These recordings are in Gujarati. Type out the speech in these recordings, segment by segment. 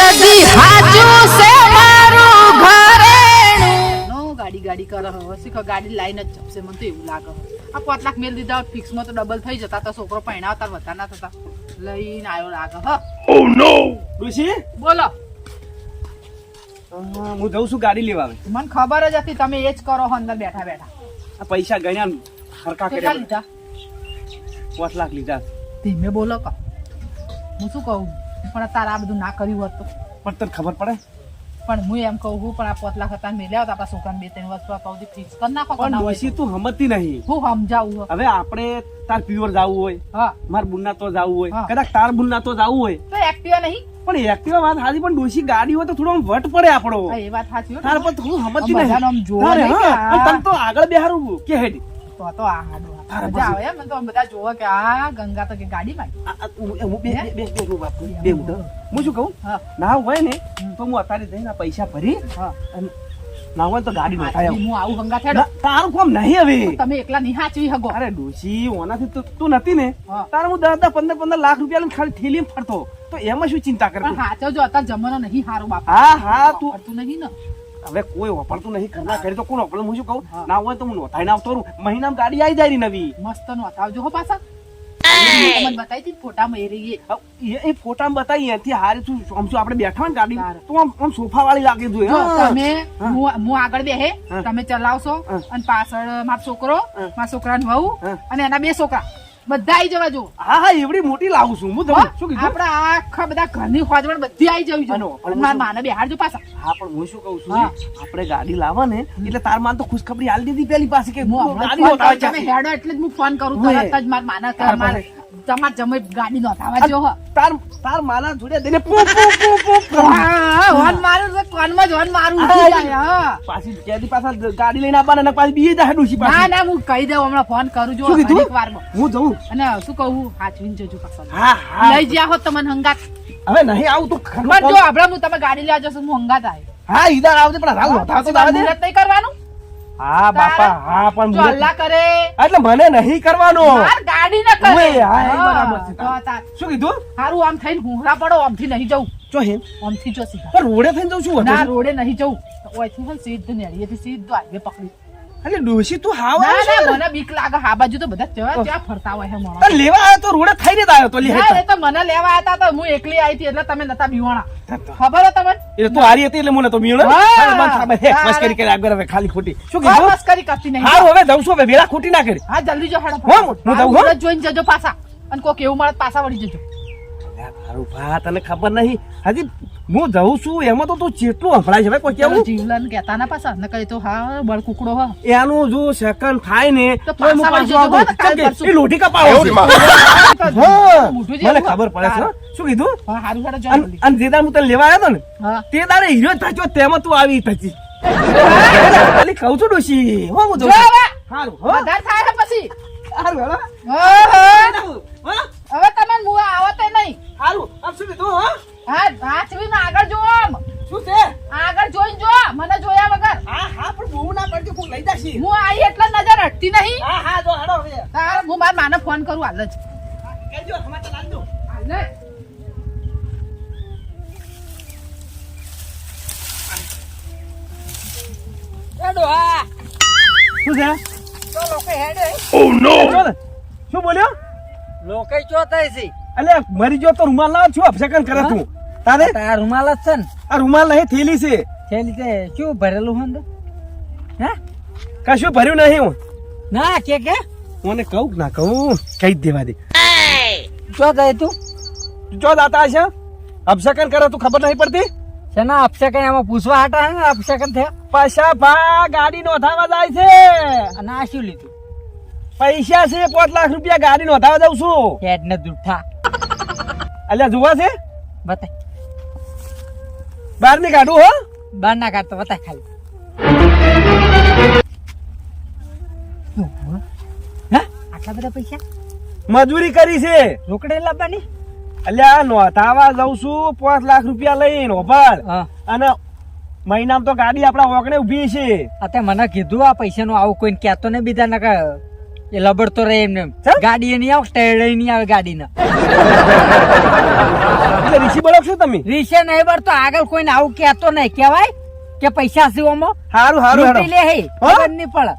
જદી હાચું સે મારું ઘરેણું નો ગાડી ગાડી કરે હવે શીખો ગાડી લાઈન જ જપશે મને તો એવું લાગે આ 5 લાખ મેલ દીધા ફિક્સ માં તો ડબલ થઈ જતા તો છોકરો પૈણાવતા વધતા ના થતા લઈને આવ્યો લાગે હ ઓ નો ઋષિ બોલો હું જઉં છું ગાડી લેવા આવે મને ખબર જ હતી તમે એ જ કરો છો અંદર બેઠા બેઠા આ પૈસા ગણ્યા હરકા કેટલા કર્યા લીધા 5 લાખ લીધા ધીમે બોલો કો હું શું કહું પણ તારા આ બધું ના કર્યું હોત તો પણ તને ખબર પડે પણ હું એમ કહું છું પણ આ 5 લાખ હતા મેલ્યા હતા આપણા છોકરાને 2-3 વર્ષ કહું ફિક્સ કરી નાખો પણ ડોશી તું સમજતી નહીં હું સમજાવું હવે આપણે તાર પ્યોર જાવું હોય હા માર બુન્ના તો જાવું હોય હા. કદાચ તાર બુન્ના તો જાવું હોય તો એક્ટિવા નહીં પણ એક્ટિવા વાત હાજી પણ ડોશી ગાડી હોય તો થોડો આમ વટ પડે આપણો હા, એ વાત સાચી હો. તાર પર થોડું સમજતી આમ બધાને આમ નહીં જોવા તારે, નહીં કે હા, આ- તને તો આગળ બેહારું કે હેડી તો આ હાડો તારા મજા આવે એમ. મને તો આમ બધા જોવે કે આ ગંગા તો કે ગાડીમાં હું શું કહું હા ના હોય ને તો હું અત્યારે જઈને આ પૈસા ભરી હા અને ના હોય તો ગાડી નોંધાય આવું. હું આવું ગંગા થેડો તારું કામ નહીં હવે તમે એકલા નહીં હાચવી હગો અરે ડોશી ઓનાથી તો તું નથી ને હા. તારે હું 10-15 લાખ રૂપિયા લઈને ખાલી થેલીમાં ફરતો તો એમાં શું ચિંતા પણ કરતો હાચવજો અત્યારે જમાનો નહીં હારો બાપા હા હા તું પડતું નહીં ને હવે કોઈ વાપરતું નહીં કરના કરી તો કોણ વાપરે હું શું કહું હા. ના હોય તો હું નોંધાઈને આવતો રહું મહિનામાં ગાડી આવી જાય ને નવી મસ્ત નો આવજો હો પાછા મને બતાવી હતી ફોટામાં એ રહી એ ફોટામાં બતાવી એથી હારે તું આમ શું આપણે બેઠા હોય ને ગાડી સારું. તો આમ સોફા વાળી લાગે જોઈએ જો હા. તમે હા. હું આગળ બેહે હા. તમે ચલાવશો હા. અને પાછળ મારો છોકરો હા. મારા છોકરાની વહુ હા. અને એના 2 છોકરા બધા આવી જવા જો હા હા એવડી મોટી લાવું છું હું તમને શું કીધું આપડા આખા બધા ઘરની ખોજવણ બધી આવી જવી આનો, જો પણ મારા માને બેહાડજો પાછા હા પણ હું શું કહું છું હા. આપણે ગાડી લાવવા ને એટલે તાર માન તો ખુશખબરી આલી દીધી પેલી પાસે કે હું હમણાં ગાડી ફોન કરું, નોંધાવે તમે છે. હેડો એટલે જ હું ફોન કરું હોય. તરત જ મારા માના તાર તમારે જમે ગાડી નોંધાવા જો હો. તાર માના જોડે દઈને પુ પુ પુ પુ પુ. હા, હોર્ન મારું તો કોનમાં જ હોર્ન મારું હા. ઉઠી જાય, હા. પાછી ત્યાંથી પાછા ગાડી લઈને આવવાના ને પાછી બીજે જાય ડોશી ના પાછી ના હું કહી દઉં હમણાં ફોન કરું જો શું કીધું? ઘડીક વારમાં. હું જઉં અને શું કહું હાચવીને જજો પાછા. હા હા લઈ જ્યા હો તમને હંગાત હવે નહીં આવું તો ખરું પણ જો કોણ? આપણે હું તમે ગાડી લેવા જશો હું હંગાત આવે હા ઈદાર આવજે પણ હાલ નોંધાવતો તો આવે દે. મુહૂર્ત નહીં કરવાનું હા બાપા હા પણ જો મુહૂર્ત- અલ્લાહ કરે એટલે મને નહીં કરવાનો માર ગાડી ન કરે ઓય, હા, એ હા, બરાબર છે. તો તાર. શું કીધું હારું આમ થઈને હુંહરા પડો આમથી નહીં જવું જો હેમ આમથી જો સીધા પણ રોડે થઈને જઉં છું ના રોડે નહીં જવું ઓયથી હે સીધું નેળીએથી સીધું હાઈવે પકડી એટલે ડોશી તું હાવ ના આવે છે ના મને બીક લાગે આ બાજુ તો બધા ત્યાં ફરતા હોય હે માણસ. પણ લેવા આવ્યો તો રોડે થઈને જ આવ્યો તો લે ના, એ તો મને લેવા આવ્યા હતા તો હું એકલી આવી હતી એટલે તમે નતા બીવાણા ખબર હે તમને એટલે તું હારી હતી એટલે મને તો મીણ હા. મસ્કરી કરી આગળ હવે ખાલી ખોટી શું હા, કીધું મસ્કરી કરતી નહીં હા હવે જઉં છું હવે વેલા ખોટી ના કરી હા જલ્દી જો હેડો હો, હું જાઉં, હો? મુહૂર્ત જોઈને જજો પાછા અને કોક એવું મળે તો પાછા વળી જજો મારું ભા તને ખબર નહીં હજી હું જઉં છું એમાં તો તું જેટલું સંભળાય છે ભાઈ કોઈ કેવું જીવલાને કહેતા ના પાછા ન કહી તો હા બળ કુકડો હા એનું જો સેકન્ડ થાય ને તો તોય હું પાછા પાછો વળી જજો, આવું. હો, કાલ કેમ કે પરસું. એ લોઢી કપાવો છે. હા, મોઢું મને જેવું ખબર પડે છે હો. શું કીધું હા હારું હેડો જો અને જલ્દી. અને જે દાડે હું તને લેવા આવ્યો હતો ને હા તે દાડે હીરો થયો તેમાં તું આવી થતી ખાલી કહું છું ડોશી હો હું જો જઉં છું. હવે હારું હો વધારે થાય છે પછી હારું હેલો ઓહો. હા હવે તમે મુવા આવો તે નહીં હારું આમ શું કીધું હો હા હાચવીને આગળ જુઓ આમ. શું છે આગળ જોઈને જો મને જોયા વગર હા હા પણ બહુ ના પડજો કોક લઈ જાશી હું આઈ એટલે નજર હટતી નહીં હા હા જો હાડો હવે તાર હું મારા માને ફોન કરું હાલ જ કહેજો સમાચાર લાવજો હાલ જ. શું છે તો લોકો હેડે શું બોલ્યો લોકો ચોતાય છે અલે મરી ગયો તો રૂમાલ લાવ છું અપશકન કરે તું તારે તાર રૂમાલ જ છે ને આ રૂમાલ નહીં થેલી છે છેલ્લી તે શું ભરેલું હોય અંદર? હે કશું ભર્યું નહીં હું ના કે મને કહું કે ના કહું કઈ જ દેવા દે ચોતાય તું જો દાતા છે અપશકન કરે તું ખબર નહીં પડતી છે ના અપશકન એમાં પૂછવા હાટા હે ને અપશકન થયા પૈસા ભા ગાડી નોંધાવા જાય છે અને આ શું લીધું પૈસા છે 5 લાખ રૂપિયા ગાડી નોંધાવા જાઉં છું હેડ ને દુઠા અલ્યા જોવા છે બતાય 12 ની કાઢું હો બાર ના કાઢતો બતાય ખાલી હે આટલા બધા પૈસા મજૂરી કરી છે રોકડે લાવવાની અલ્યા નોંધાવા જાઉં છું 5 લાખ રૂપિયા લઈને ઓભાર હા અને મહિનામાં તો ગાડી આપણા ઓગણે ઉભી છે તે મને કીધું આ પૈસાનું આવું કોઈને કહેતો ને બીજા નકર એ લબડતો રહે એમને એમ. ચમ? ગાડી નહીં આવે સ્ટાઇલ નહીં આવે ગાડીના. એટલે રીસી બળો છો તમે? રીસે નહીં ભરતો આગળ કોઈને આવું કહેતો નહીં કહેવાય કે પૈસા છે ઓમો હારું હારું લૂંટી લે હે હા? ખબર નહીં પડે.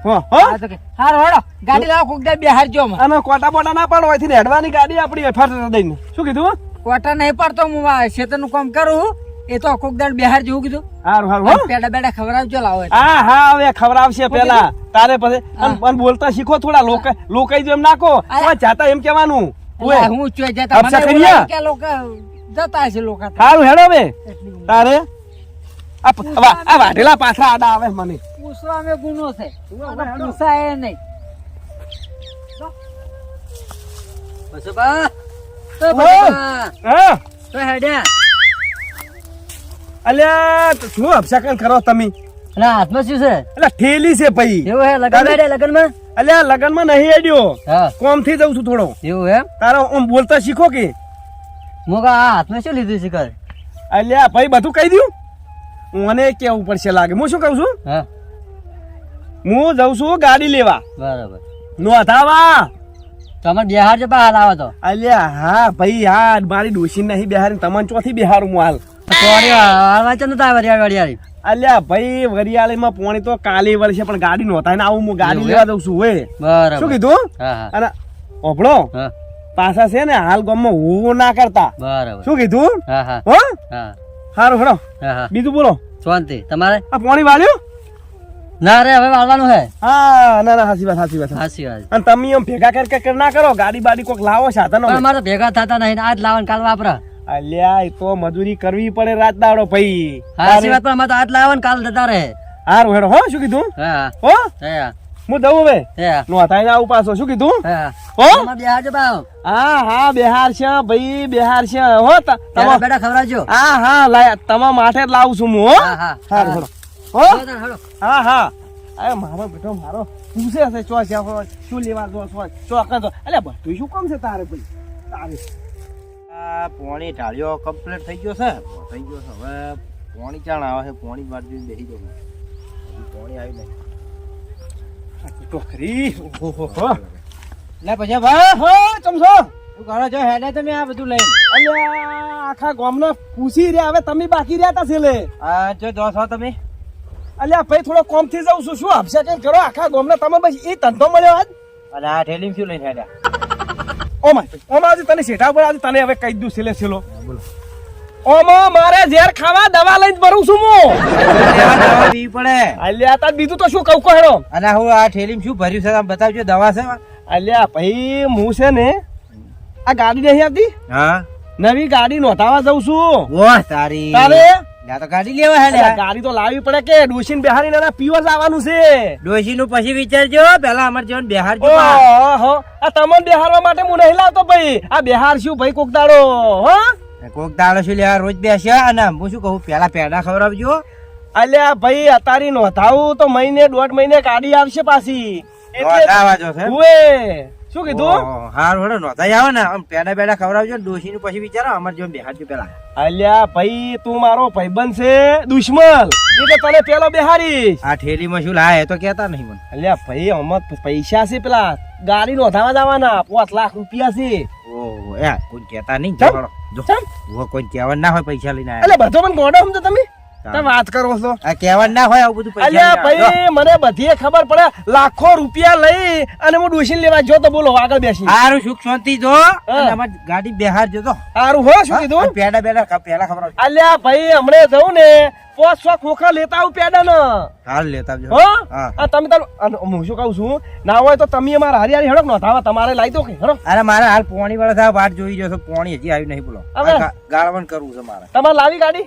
હો હા તો કે હારો હળો ગાડી લાવો કોક દે બેહારજો અમે. અને કોટા બોટા ના પાડો અહીંથી હેડવાની ગાડી આપણી ફરત દઈને શું કીધું કોટા નહીં પડતો હું ખેતરનું કામ કરું એ તો કોક દાડ બેહાર જેવું કીધું. હારું હારું હો પેડા બેડા ખવડાવજો લાવો એટલે. હા હા હવે ખવડાવશે પેલા તારે પછી અને બોલતા શીખો થોડા લોકાઈ જો એમ નાખો આ- જાતા એમ કેવાનું એટલે હું ચોઈ જતા અપસા મને એવું કરીએ? લાગે કે લોકો જતા હશે લોકો સારું હેડો બે તારે આ વાઢેલા પાછા આડા આવે મને પૂછવા અમે ગુનો છે પૂછાય એ નહીં. બસબા તો બસબા હા તો હેડ્યા અલ્યા તો શું અપશાકન કરો તમે ના હાથમાં શું છે એટલે ઠેલી છે પઈ એવું હે લગન બેડે લગનમાં અલ્યા લગનમાં નહીં હેડ્યો હા કોમ થી જઉં છું થોડો એવું એમ તારો આમ બોલતા શીખો કે મોગા આ હાથમાં શું લીધું છે કર અલ્યા ભાઈ બધું કહી દઉં મને કેવું પડશે લાગે હું શું કહું છું હા હું જઉં છું ગાડી લેવા બરાબર નોંધાવા તમે બિહાર છે હાલ આવો તો અલ્યા હા ભાઈ હા મારી ડોશી નહીં બિહારી તમને ચોથી બિહારું હું હાલ વાંચન નતા વરિયાળી અલ્યા ભાઈ વરિયાળીમાં પોણી તો કાલે વર્ષે પણ ગાડી નહોતા ને આવું હું ગાડી લેવા દઉં છું હોય બરાબર શું કીધું હા હા અને ઓભળો હા પાછા છે ને હાલ ગામમાં હું ના કરતા બરાબર શું કીધું હા હા હો હા સારું હેડો હા હા બીજું બોલો શાંતિ તમારે આ પોણી વાળ્યું ના રે હવે વાળવાનું હે હા ના ના સાચી વાત સાચી વાત સાચી વાત અને તમે એમ ભેગા કર ના કરો ગાડી બાડી કોક લાવો સાધનો પણ મારે ભેગા થતા નહીં આજ લાવન કાલ વાપરા અલ્યા એ તો મજૂરી કરવી પડે રાત દાડો ભાઈ સાચી વાત પણ અમારે તો આજ લાવન કાલ જતા રહે હારું હેડો હો શું કીધું હા હો હા હું દઉં હવે હા નોંધાઈને આવું પાછો શું કીધું હા હો તમારે બિહાર છે બાવ હા હા બિહાર છે ભાઈ બિહાર છે હો બેડા બેડા ખવડાવજો હા હા લાય તમારા માટે જ લાવું છું હું હો હા હા હારું હેડો હો હળો, હળો. હા હા અરે મારો બેટો મારો પૂછે છે ચો છે શું લેવા દો ચો તો અલ્યા બધું શું કામ છે તારે ભાઈ તારે આ પોણી ઢાળ્યો કમ્પ્લીટ થઈ ગયો છે હવે પોણી ચાણ આવે છે પોણી વાળી બેસી જવું હજી પોણી આવી નહીં તો ખરી ઓહો હો લે પછી ભાઈ હો ચમસો શું કરો છો હેડે તમે આ બધું લઈને અલ્યા આખા ગામને પૂછી રહ્યા હવે તમે બાકી રહ્યા તા છેલે આ જો જો છો તમે અલ્યા ભાઈ થોડો કોમ થી જઉં છું શું આપશે કઈ કરો આખા ગામને તમે બસ એ ધંધો મળ્યો આજ અને આ ઠેલીમાં શું લઈને હેડ્યા ઓમાં આજે તને શેઠા પર આજે તને હવે કહી દઉં છેલ્લે ઓમાં મારે ઝેર ખાવા દવા લઈને ભરું છું હું દવા પીવી પડે અલ્યા તાર બીજું તો શું કહું કહો હેડો અને હું આ ઠેલીમાં શું ભર્યું છે તમે બતાવજો દવા છે અલ્યા ભાઈ હું છે ને આ ગાડી નહીં આવતી હા નવી ગાડી નોંધાવા જઉં છું વાહ તારી તારે ના તો ગાડી લેવા અલ્યા, હેડ્યા ગાડી તો લાવવી પડે કે ડોશીન બેહારી ના પીવર જવાનું છે ડોશી નું પછી વિચારજો પેલા અમારે જીવન બિહારજો ઓહો આ તમને બેહારવા માટે હું નહીં લાવતો ભાઈ આ બેહાર શું ભાઈ કોક દાડો હો કોક દાડો શું લેવા રોજ બેસ્યા અને હું શું કહું પેલા પેડા ખવડાવજો અલ્યા ભાઈ અતારી નોંધાવું તો મહિને દોઢ મહિને ગાડી આવશે પાછી નોંધાવા જો છે ઉએ, શું કીધું હારું હેડો નોંધાઈ આવે ને આમ પેડા પેડા ખવડાવજો ડોશી નું પછી વિચારો અમારે જીવન બિહારજો પેલા અલ્યા ભાઈ તું મારો ભાઈબંધ છે દુશ્મન એટલે તને પેલો બેહારીશ આ ઠેલીમાં શું લાય એ તો કેતા નહીં મને અલ્યા ભાઈ આમાં પૈસા છે પેલા ગાડી નોંધાવા જવાના 5 લાખ રૂપિયા છે ઓહો એ કોઈ કેતા નહીં ચમ? જો ચમ? ઓ કોઈ કહેવાનું ના હોય પૈસા લઈને એટલે બધો પણ ગોડો સમજો તમે તમે વાત કરો છો આ કહેવાનું ના હોય આવું બધું પૈસા અલ્યા લઈને આવ્યો. ભાઈ મને બધી ખબર પડે લાખો રૂપિયા લઈ અને હું ડોશીને લેવા જો તો બોલો આગળ બેસી હારું સુખ શાંતિ જો અને અમારી ગાડી બિહાર જો સારું હો શું કીધું પેડા પેડા પેલા ખબર અલ્યા ભાઈ હમણે જવું ને 500 ખોખા લેતા આવું પેડા ને હાલ લેતા આવજો. હો હા. આ તમે તાર અને હું શું કહું છું ના હોય તો તમે અમારા હરિયાળી હેડો નોંધાવા તમારે લાવી દો કે હેડો અરે મારે હાલ પોણી વાળા સાહેબ વાટ જોઈ રહ્યો છો પોણી હજી આવ્યું નહીં બોલો હવે? ગાળવણ કરવું છે મારે તમારે લાવી ગાડી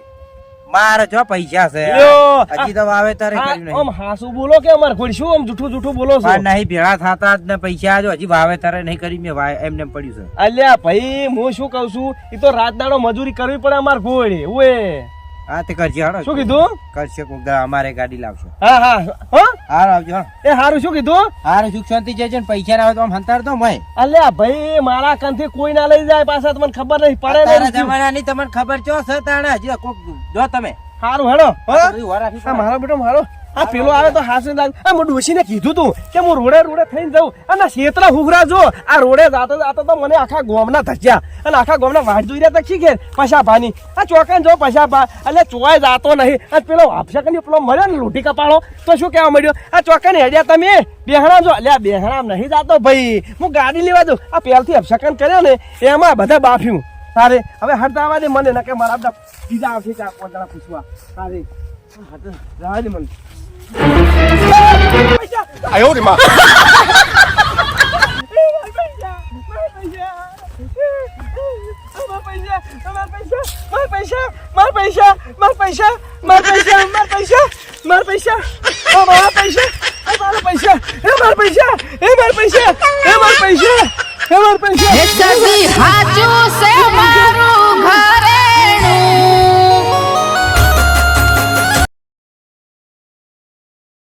મારે જો પૈસા છે લ્યો. હજી તો વાવેતરે કર્યું આમ નહીં હાસુ બોલો કે અમારે કોઈ શું આમ જૂઠું જૂઠું બોલો છો મારે નહીં ભેળા થતા જ ને પૈસા જો હજી વાવેતરે નહીં કરી મેં એમને એમ પડ્યું છે અલ્યા ભાઈ હું શું કહું છું એ તો રાત દાડો મજૂરી કરવી પડે અમારે કોઈ ઓએ હા તે કરજે હાડો શું કીધું કરશે કોક દાડો અમારે ગાડી લાવશે હા હા હો હાર આવજો હાલો. એ હારું શું કીધું હારે સુખ શાંતિ જજો ને પૈસા ના આવે તો આમ હંતાર દો મય અલ્યા ભાઈ મારા કંથી કોઈ ના લઈ જાય પાછા તમને ખબર નહીં પડે તારા નહીં જમાનાની તમને ખબર ચો છે તાણે હજી કોક જો તમે સારું હેડો હો આ બધું વાર રાખી આ મારો બેટો મારો આ પેલો આવે તો હાસે આ હું ડોશીને કીધું તું કે હું રોડે રોડે થઈને જાઉં અને શેતરા હુહરા જો આ રોડે જાતો તો મને આખા ગોમના ધસ્યા અને આખા ગોમના વાટ જોઈ રહ્યા તો શીખે પૈસા ભાની આ ચોકાને જો પૈસા ભા એટલે ચોય જાતો નહીં અને પેલો આપશકની પેલો મળ્યો ને લૂંટી કપાળો તો શું કહેવા મળ્યો આ ચોકાને હેડ્યા તમે બેહણા જો એટલે બેહણા નહીં જાતો ભાઈ હું ગાડી લેવા દઉં આ પહેલથી અપશકન કર્યો ને એમાં બધા બાફ્યું તારે હવે હડતા આવવા દે મને કે મારા બધા બીજા આવશે 4-5 જણા પૂછવા તારે જવા દે મને 哎呦我的妈！ એ સદી હાચું છે મારું